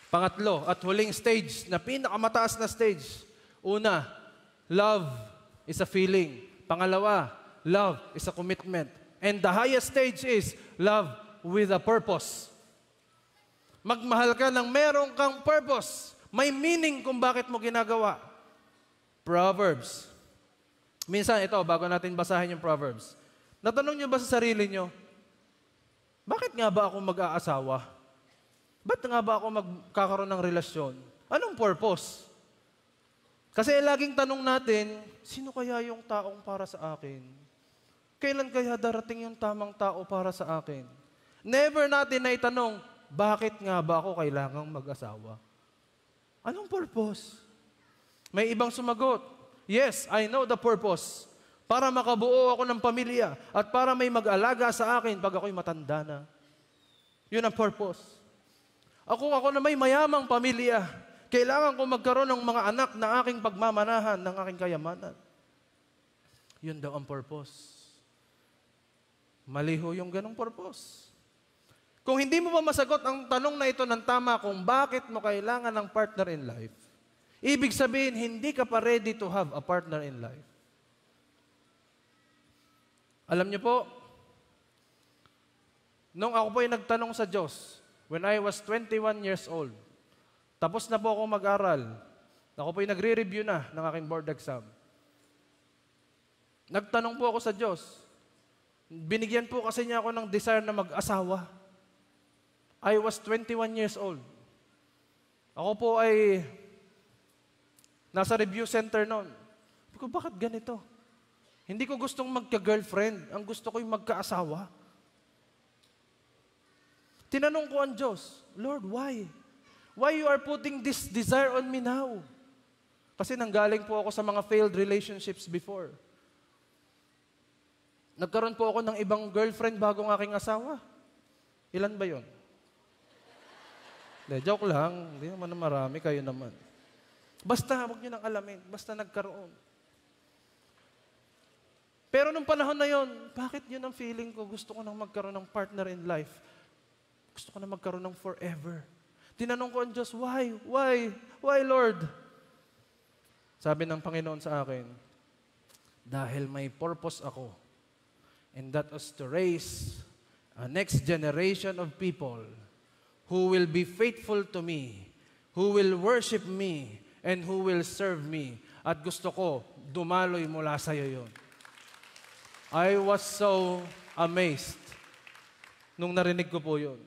Pangatlo at huling stage, na pinakamataas na stage. Una, love is a feeling. Pangalawa, love is a commitment. And the highest stage is love with a purpose. Magmahal ka ng merong kang purpose. May meaning kung bakit mo ginagawa. Proverbs. Minsan, ito, bago natin basahin yung Proverbs. Natanong nyo ba sa sarili nyo, bakit nga ba ako mag-aasawa? Ba't nga ba ako magkakaroon ng relasyon? Anong purpose? Kasi laging tanong natin, sino kaya yung taong para sa akin? Kailan kaya darating yung tamang tao para sa akin? Never natin na itanong, bakit nga ba ako kailangang mag-asawa? Anong purpose? May ibang sumagot, yes, I know the purpose. Para makabuo ako ng pamilya at para may mag-alaga sa akin pag ako'y matanda na. Yun ang purpose. Ako na may mayamang pamilya, kailangan ko magkaroon ng mga anak na aking pagmamanahan ng aking kayamanan. Yun daw ang purpose. Maliho yung ganong purpose. Kung hindi mo pa masagot ang tanong na ito ng tama kung bakit mo kailangan ng partner in life, ibig sabihin, hindi ka pa ready to have a partner in life. Alam niyo po, nung ako po ay nagtanong sa Diyos, when I was 21 years old, tapos na po ako mag-aral, ako po ay nagre-review na ng aking board exam. Nagtanong po ako sa Diyos, binigyan po kasi niya ako ng desire na mag-asawa. I was 21 years old. Ako po ay nasa review center noon. Sabi ko, bakit ganito? Hindi ko gustong magka-girlfriend. Ang gusto ko yung magka-asawa. Tinanong ko ang Diyos, Lord, why? Why you are putting this desire on me now? Kasi nanggaling po ako sa mga failed relationships before. Nagkaroon po ako ng ibang girlfriend bago ng aking asawa. Ilan ba yun? Joke lang. Hindi naman marami, kayo naman. Basta, huwag nyo nang alamin. Basta nagkaroon. Pero nung panahon na yon, bakit yun ang feeling ko? Gusto ko nang magkaroon ng partner in life. Gusto ko na magkaroon ng forever. Tinanong ko ang Diyos, why? Why? Why, Lord? Sabi ng Panginoon sa akin, dahil may purpose ako. And that was to raise a next generation of people who will be faithful to me, who will worship me, and who will serve me. At gusto ko, dumaloy mula sa'yo yun. I was so amazed nung narinig ko po yun.